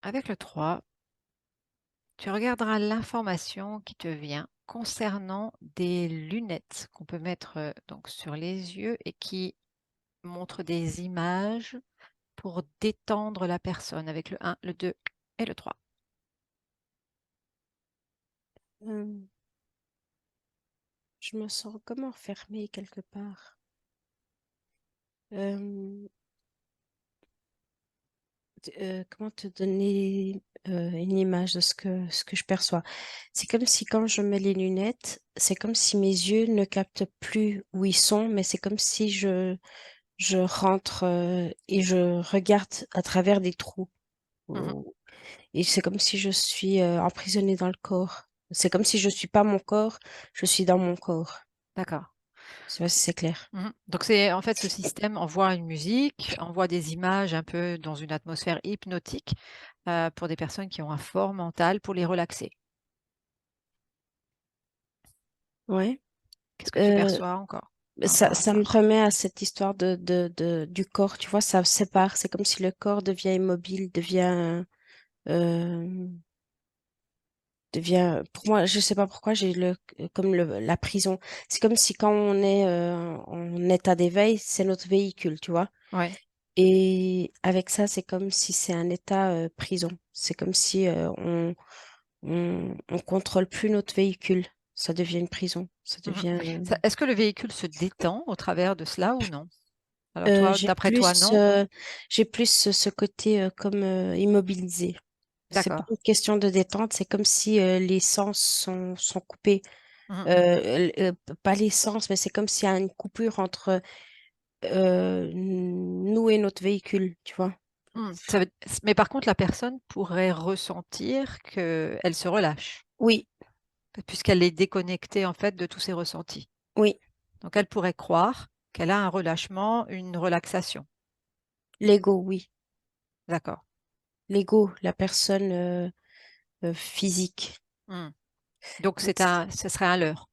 Avec le 3, tu regarderas l'information qui te vient concernant des lunettes qu'on peut mettre donc sur les yeux et qui montrent des images pour détendre la personne avec le 1, le 2 et le 3. Euh, je me sens comme enfermée quelque part. Euh, Comment te donner une image de ce que je perçois? C'est comme si quand je mets les lunettes, c'est comme si mes yeux ne captent plus où ils sont, mais c'est comme si je rentre et je regarde à travers des trous. Mhm. Et c'est comme si je suis emprisonnée dans le corps. C'est comme si je suis pas mon corps, je suis dans mon corps. D'accord. Je sais pas si c'est clair. Donc c'est en fait ce système envoie une musique, envoie des images un peu dans une atmosphère hypnotique pour des personnes qui ont un fort mental pour les relaxer. Ouais. Qu'est-ce que tu Euh, perçois encore par ça, rapport à ça ça? me remet à cette histoire du corps, tu vois, ça sépare. C'est comme si le corps devient immobile, euh, devient, pour moi, je sais pas pourquoi, comme la prison. C'est comme si quand on est en état d'éveil, c'est notre véhicule, tu vois. Ouais. Et avec ça, c'est comme si c'est un état prison. C'est comme si on contrôle plus notre véhicule. Ça devient une prison. Ça Mhm. devient. Est-ce que le véhicule se détend au travers de cela ou non? Alors toi, J'ai d'après toi, non? j'ai plus ce côté comme immobilisé. C'est pas D'accord. une question de détente, c'est comme si les sens sont coupés. Mhm. Pas les sens, mais c'est comme s'il y a une coupure entre nous et notre véhicule, tu vois. Mais par contre, la personne pourrait ressentir qu'elle se relâche, Oui, puisqu'elle est déconnectée en fait de tous ses ressentis. oui, Donc elle pourrait croire qu'elle a un relâchement, une relaxation. l'ego, oui. D'accord. L'ego, la personne physique. Hmm. Donc C'est- ce serait un leurre.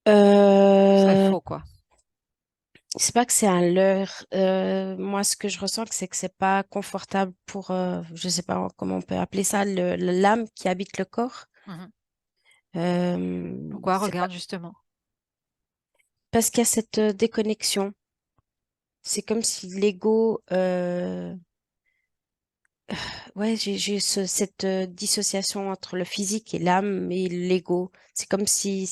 Ce serait Euh, faux, quoi. c'est pas que c'est un leurre. Moi, ce que je ressens, c'est que c'est pas confortable pour, je sais pas comment on peut appeler ça, l'âme qui habite le corps. Mhm. Euh, Pourquoi? c'est pas Regarde justement. parce qu'il y a cette déconnexion. C'est comme si l'ego, ouais, j'ai cette dissociation entre le physique et l'âme et l'ego. C'est comme si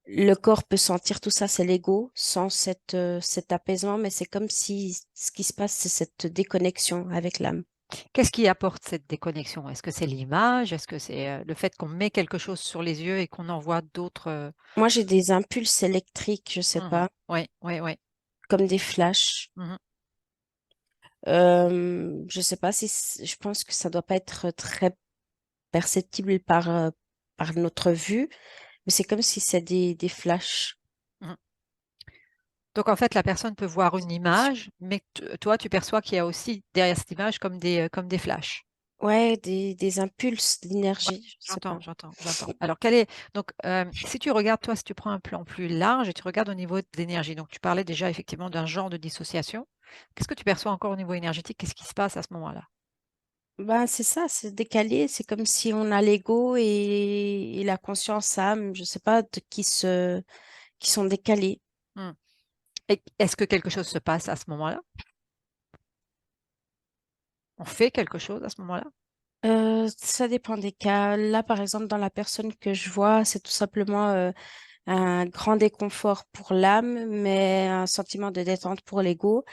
le corps peut sentir tout ça, c'est l'ego, sans cet apaisement, mais c'est comme si ce qui se passe, c'est cette déconnexion avec l'âme. Qu'est-ce qui apporte cette déconnexion? Est-ce que c'est l'image? Est-ce que c'est le fait qu'on met quelque chose sur les yeux et qu'on envoie d'autres Moi, j'ai des impulses électriques, je sais Mhm. pas, Oui, oui, oui. comme des flashs. Mhm. Je sais pas si, je pense que ça doit pas être très perceptible par notre vue, mais c'est comme si c'est des flashs. Mhm. Donc en fait, la personne peut voir une image, mais toi, tu perçois qu'il y a aussi derrière cette image comme des flashs. Ouais, des impulses d'énergie, je sais J'entends, pas. j'entends, j'entends. Alors, quel est donc si tu regardes, toi, si tu prends un plan plus large et tu regardes au niveau de l'énergie, donc tu parlais déjà effectivement d'un genre de dissociation. Qu'est-ce que tu perçois encore au niveau énergétique? Qu'est-ce qui se passe à ce moment-là? Ben, c'est ça, c'est décalé, c'est comme si on a l'ego et la conscience âme, je sais pas, qui sont décalés. Hmm. Et est-ce que quelque chose se passe à ce moment-là? On fait quelque chose à ce moment-là? Ça dépend des cas. Là, par exemple, dans la personne que je vois, c'est tout simplement un grand déconfort pour l'âme, mais un sentiment de détente pour l'ego.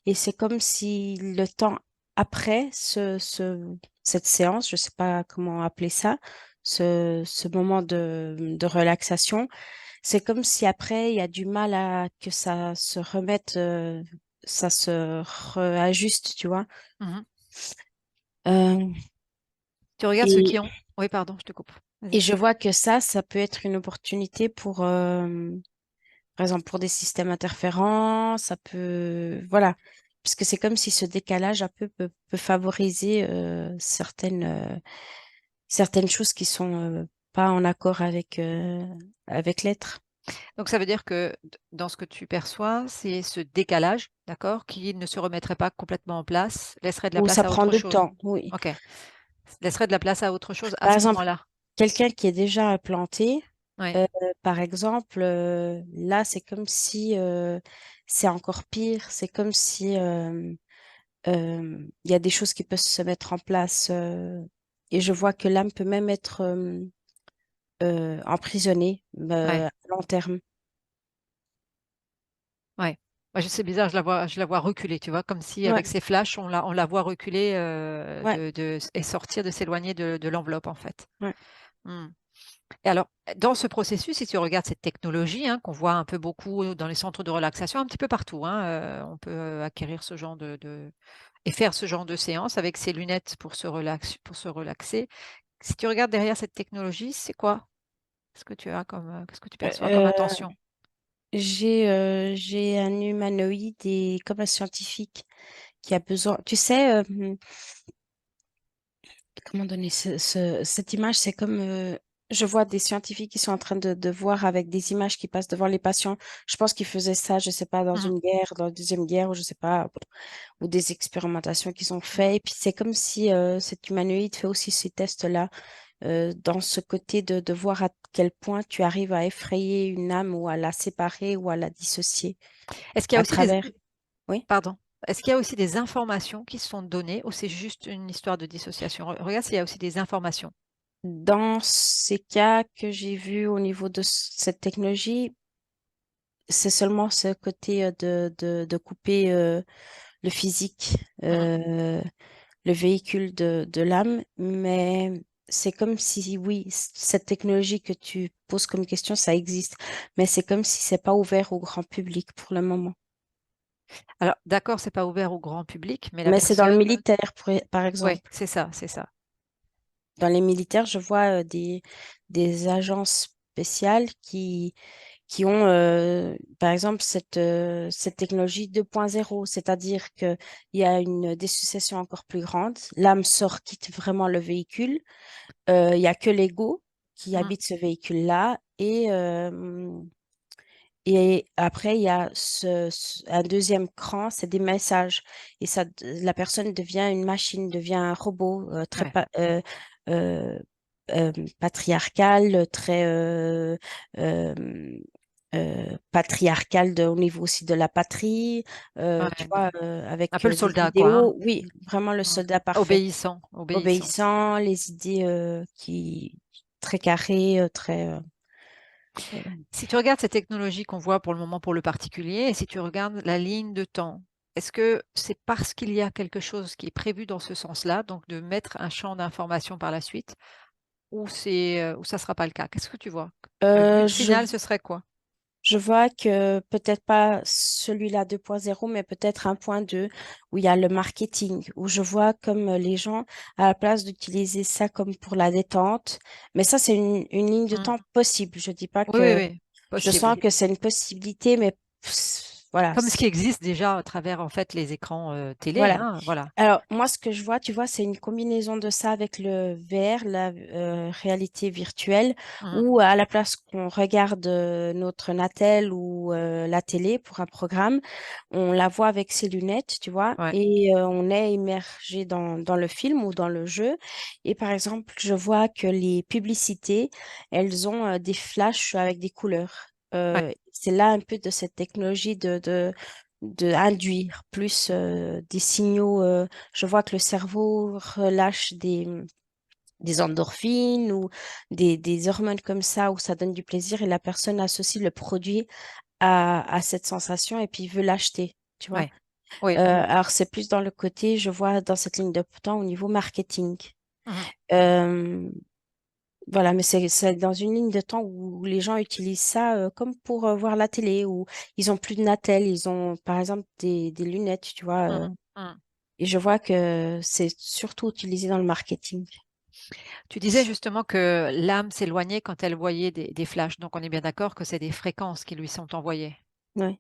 Et c'est comme si le temps après cette séance, je sais pas comment appeler ça, ce moment de relaxation, c'est comme si après, il y a du mal à que ça se remette, ça se réajuste, tu vois. Mhm. Euh, Tu regardes ceux et, qui ont. Oui, pardon, je te coupe. et Vas-y. je vois que ça peut être une opportunité pour, par exemple, pour des systèmes interférents, ça peut, voilà, parce que c'est comme si ce décalage un peu peut favoriser certaines choses qui sont pas en accord avec l'être. Donc ça veut dire que dans ce que tu perçois, c'est ce décalage, d'accord, qui ne se remettrait pas complètement en place, laisserait de la Ou place ça à prend autre de chose. temps, oui. OK. Laisserait de la place à autre chose à Par ce exemple, moment-là. quelqu'un qui est déjà implanté, Oui, euh, par exemple, là, c'est comme si c'est encore pire. C'est comme si il y a des choses qui peuvent se mettre en place. Et je vois que l'âme peut même être emprisonnée oui, à long terme. oui. Moi, c'est bizarre, je la vois reculer, tu vois, comme si avec Ouais, ces flashs, on la voit reculer ouais, et sortir, de s'éloigner de l'enveloppe, en fait. ouais. Hmm. Et alors, dans ce processus, si tu regardes cette technologie, hein, qu'on voit un peu beaucoup dans les centres de relaxation, un petit peu partout, hein, on peut acquérir ce genre et faire ce genre de séance avec ses lunettes pour se relaxer. Si tu regardes derrière cette technologie, c'est quoi? Qu'est-ce que tu perçois comme Euh, intention? j'ai un humanoïde et comme un scientifique qui a besoin. Tu sais, comment donner cette image? C'est comme je vois des scientifiques qui sont en train de voir avec des images qui passent devant les patients. Je pense qu'ils faisaient ça, je sais pas, dans Mhm, une guerre, dans la Deuxième Guerre, ou je sais pas, ou des expérimentations qu'ils ont mhm. fait. Et puis c'est comme si cet humanoïde fait aussi ces tests-là, dans ce côté de voir à quel point tu arrives à effrayer une âme ou à la séparer ou à la dissocier Est-ce qu'il y a à aussi des, travers. Oui. pardon, est-ce qu'il y a aussi des informations qui sont données ou c'est juste une histoire de dissociation? Regarde s'il y a aussi des informations. Dans ces cas que j'ai vus au niveau de cette technologie, c'est seulement ce côté de couper le physique, Mhm. le véhicule de l'âme, mais c'est comme si, oui, cette technologie que tu poses comme question, ça existe, mais c'est comme si c'est pas ouvert au grand public pour le moment. Alors, d'accord, c'est pas ouvert au grand public, mais la Mais c'est dans le personne, militaire, par ouais, exemple. c'est ça, c'est ça. Dans les militaires, je vois des agences spéciales qui ont, par exemple, cette technologie 2.0, c'est-à-dire qu'il y a une dissociation encore plus grande. L'âme sort, quitte vraiment le véhicule. Il y a que l'ego qui Mhm. habite ce véhicule-là. Et après, il y a un deuxième cran, c'est des messages. Et ça, la personne devient une machine, devient un robot Ouais, euh, patriarcal, très euh, patriarcal au niveau aussi de la patrie. Tu ouais. vois, Un avec peu le des soldat, quoi, hein. idéaux, oui, vraiment le Mhm. soldat parfait, Obéissant, obéissant. obéissant, les idées qui très carrées, très. Si tu regardes cette technologie qu'on voit pour le moment pour le particulier, et si tu regardes la ligne de temps, est-ce que c'est parce qu'il y a quelque chose qui est prévu dans ce sens-là, donc de mettre un champ d'information par la suite, ou ça sera pas le cas? Qu'est-ce que tu vois? Le Euh, but je final, ce serait quoi? Je vois que peut-être pas celui-là 2.0, mais peut-être 1.2, où il y a le marketing, où je vois comme les gens, à la place d'utiliser ça comme pour la détente, mais ça, c'est une ligne de temps Mm. possible. Je dis pas Oui, oui, que oui, je possible. sens que c'est une possibilité, mais voilà. Comme ce qui existe déjà à travers en fait les écrans télé, Voilà. hein, voilà. Alors, moi, ce que je vois, tu vois, c'est une combinaison de ça avec le VR, la réalité virtuelle, Mhm. où à la place qu'on regarde notre Natel ou la télé pour un programme, on la voit avec ses lunettes, tu vois, Ouais, et on est immergé dans le film ou dans le jeu. Et par exemple, je vois que les publicités, elles ont des flashs avec des couleurs. ouais, C'est là un peu de cette technologie de induire plus des signaux. Je vois que le cerveau relâche des endorphines ou des hormones comme ça où ça donne du plaisir et la personne associe le produit à cette sensation et puis veut l'acheter, tu vois. ouais. Oui. Alors c'est plus dans le côté, je vois dans cette ligne de temps au niveau marketing. Mhm. Euh, voilà, mais c'est dans une ligne de temps où les gens utilisent ça comme pour voir la télé, ou ils ont plus de Natel, ils ont par exemple des lunettes, tu vois. Mhm. Mhm. Et je vois que c'est surtout utilisé dans le marketing. Tu disais justement que l'âme s'éloignait quand elle voyait des flashs. Donc on est bien d'accord que c'est des fréquences qui lui sont envoyées. Ouais.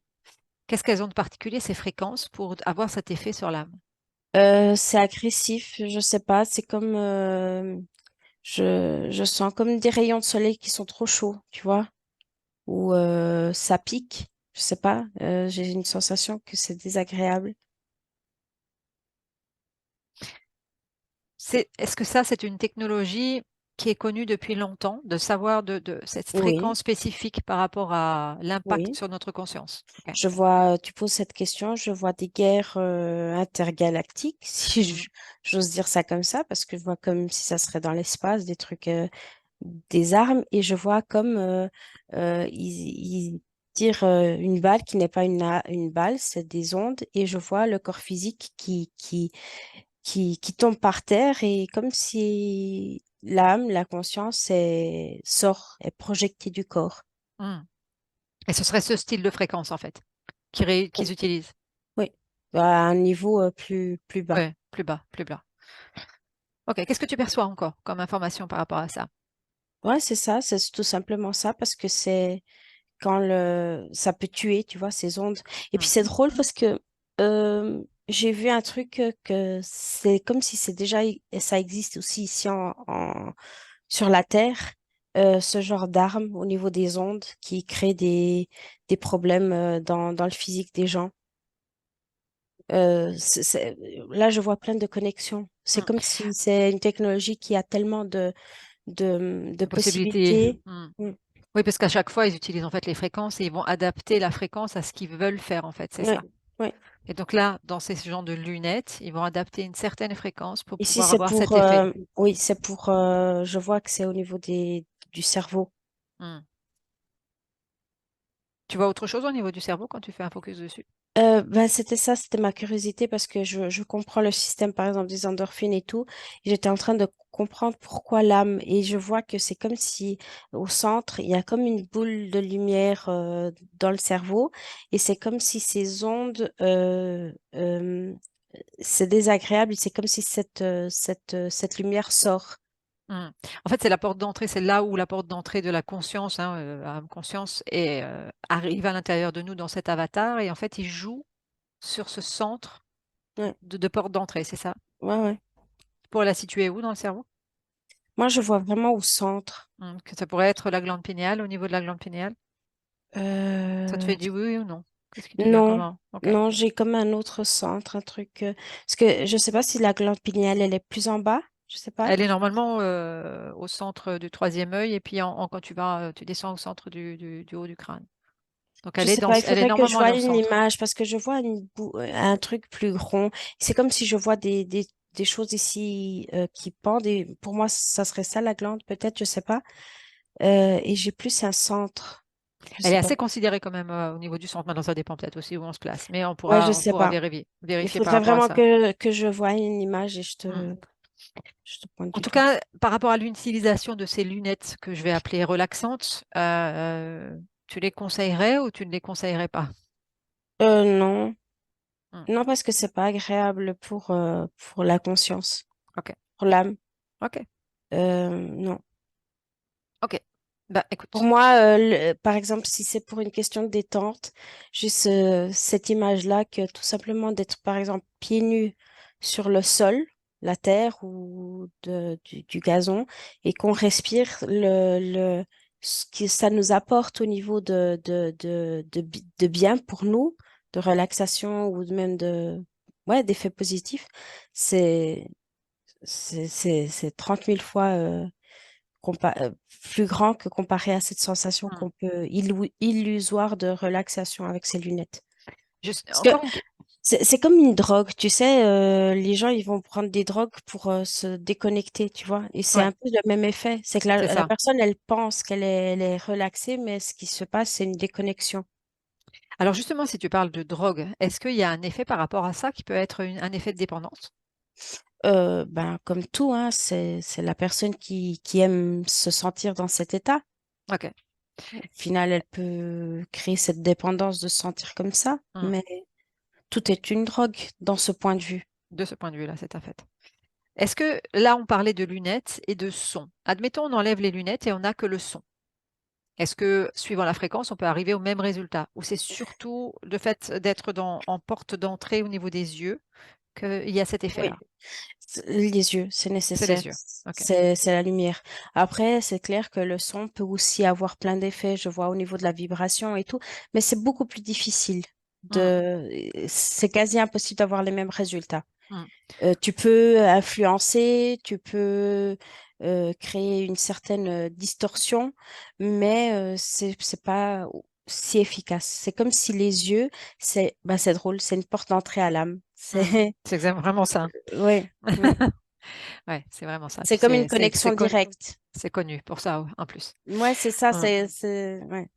Qu'est-ce qu'elles ont de particulier, ces fréquences, pour avoir cet effet sur l'âme? C'est agressif, je sais pas, c'est comme je sens comme des rayons de soleil qui sont trop chauds, tu vois. ou ça pique. Je sais pas, j'ai une sensation que c'est désagréable. Est-ce que ça, c'est une technologie qui est connue depuis longtemps, de savoir de cette Oui, fréquence spécifique par rapport à l'impact oui. sur notre conscience? Ok. Je vois, tu poses cette question, je vois des guerres intergalactiques, si Mhm. j'ose dire ça comme ça, parce que je vois comme si ça serait dans l'espace, des trucs, des armes, et je vois comme ils tirent une balle qui n'est pas une balle, c'est des ondes, et je vois le corps physique qui tombe par terre, et comme si l'âme, la conscience est projetée du corps. Mhm. Et ce serait ce style de fréquence, en fait, qu'ils utilisent. Oui, à un niveau plus bas. Ouais, plus bas, plus bas. Ok, qu'est-ce que tu perçois encore comme information par rapport à ça? Ouais, c'est ça, c'est tout simplement ça, parce que c'est quand ça peut tuer, tu vois, ces ondes. Et puis Mhm. c'est drôle parce que j'ai vu un truc que c'est comme si c'est déjà, et ça existe aussi ici sur la Terre, ce genre d'armes au niveau des ondes qui créent des problèmes dans le physique des gens. Là, je vois plein de connexions. C'est Mhm. comme si c'est une technologie qui a tellement de De possibilités. possibilités. Mhm. Mm. Oui, parce qu'à chaque fois, ils utilisent en fait les fréquences et ils vont adapter la fréquence à ce qu'ils veulent faire, en fait, c'est Ouais, ça. ouais. Et donc là, dans ces genres de lunettes, ils vont adapter une certaine fréquence pour Ici, pouvoir c'est avoir pour, cet effet. oui, c'est pour, je vois que c'est au niveau du cerveau. Mhm. Tu vois autre chose au niveau du cerveau quand tu fais un focus dessus? Ben, c'était ça, c'était ma curiosité parce que je comprends le système, par exemple, des endorphines et tout. J'étais en train de comprendre pourquoi l'âme et je vois que c'est comme si au centre, il y a comme une boule de lumière dans le cerveau et c'est comme si ces ondes, c'est désagréable, c'est comme si cette lumière sort. Mhm. En fait, c'est la porte d'entrée, c'est là où la porte d'entrée de la conscience, hein, âme conscience, arrive à l'intérieur de nous dans cet avatar et en fait, il joue sur ce centre Ouais, de porte d'entrée, c'est ça? ouais, ouais. Pour la situer où dans le cerveau? Moi, je vois vraiment au centre. Que ça pourrait être la glande pinéale, au niveau de la glande pinéale? Ça te Euh, fait dire oui, oui ou non? Qu'est-ce qui te vient non, comment? Ok. non, j'ai comme un autre centre, un truc. Parce que je sais pas si la glande pinéale, elle est plus en bas. Je sais pas. Elle est normalement au centre du troisième œil et puis quand tu vas, tu descends au centre du haut du crâne. Donc Je sais pas. Il elle est faudrait que je normalement voie elle est au une centre. image parce que je vois un truc plus rond. C'est comme si je vois des choses ici qui pendent. Et pour moi, ça serait ça la glande, peut-être. Je sais pas. Et j'ai plus un centre. Je Elle sais est pas. assez considérée quand même au niveau du centre. Maintenant, ça dépend peut-être aussi où on se place, mais Ouais, je on sais pourra pas. Il vérifier par faudrait rapport à vraiment ça. que je voie une image et Hmm. je te pointe En du tout doigt. cas, par rapport à l'utilisation de ces lunettes que je vais appeler relaxantes, tu les conseillerais ou tu ne les conseillerais pas? Non. Hmm. Non, parce que c'est pas agréable pour la conscience, Ok, pour l'âme. ok, Non. ok. Bah Pour écoute. moi, par exemple, si c'est pour une question de détente, j'ai cette image-là que tout simplement d'être, par exemple, pieds nus sur le sol, la terre ou du gazon, et qu'on respire ce que ça nous apporte au niveau de bien pour nous, de relaxation ou même ouais, d'effets positifs, c'est, c'est 30 000 fois plus grand que comparé à cette sensation Hmm. illusoire de relaxation avec ces lunettes. Parce que Encore une question. c'est comme une drogue, tu sais, les gens ils vont prendre des drogues pour se déconnecter, tu vois, et c'est Ouais, un peu le même effet. C'est que c'est la ça. personne elle pense elle est relaxée, mais ce qui se passe c'est une déconnexion. Alors justement, si tu parles de drogue, est-ce qu'il y a un effet par rapport à ça qui peut être un effet de dépendance? Ben, comme tout, hein, c'est la personne qui aime se sentir dans cet état. Ok. Au final, elle peut créer cette dépendance de se sentir comme ça, Hmm. mais tout est une drogue dans ce point de vue. De ce point de vue-là, c'est un fait. Est-ce que là, on parlait de lunettes et de son? Admettons, on enlève les lunettes et on n'a que le son. Est-ce que, suivant la fréquence, on peut arriver au même résultat? Ou c'est surtout le fait d'être en porte d'entrée au niveau des yeux qu'il y a cet Oui. effet-là. Les yeux, c'est C'est nécessaire. les yeux. OK. C'est la lumière. Après, c'est clair que le son peut aussi avoir plein d'effets. Je vois au niveau de la vibration et tout, mais c'est beaucoup plus difficile Mm, c'est quasi impossible d'avoir les mêmes résultats. mm, Tu peux influencer, tu peux créer une certaine distorsion, mais c'est pas si efficace. C'est comme si les yeux, c'est drôle, c'est une porte d'entrée à l'âme. mm. C'est vraiment ça. Ouais, ouais. Ouais, c'est vraiment ça. C'est Puis comme une connexion directe. c'est connu pour ça en plus. Ouais, c'est ça, Mm. ouais.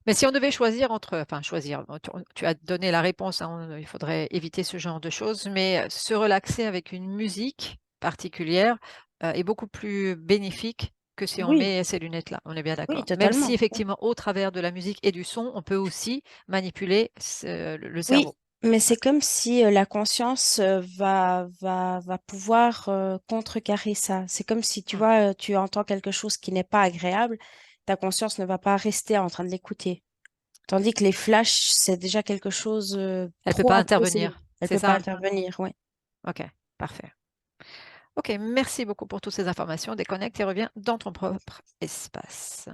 Mais si on devait choisir enfin choisir, bon, tu as donné la réponse, hein, il faudrait éviter ce genre de choses, mais se relaxer avec une musique particulière est beaucoup plus bénéfique que si on Oui, met ces lunettes-là. On est bien oui, d'accord. Même si totalement. effectivement, au travers de la musique et du son, on peut aussi manipuler le Oui, cerveau. mais c'est comme si la conscience va pouvoir contrecarrer ça. C'est comme si, tu Mm. vois, tu entends quelque chose qui n'est pas agréable, ta conscience ne va pas rester en train de l'écouter. Tandis que les flashs, c'est déjà quelque chose Elle peut trop pas imposé. intervenir, Elle c'est peut pas ça? intervenir, ouais. Ok, parfait. Ok, merci beaucoup pour toutes ces informations. Déconnecte et reviens dans ton propre espace.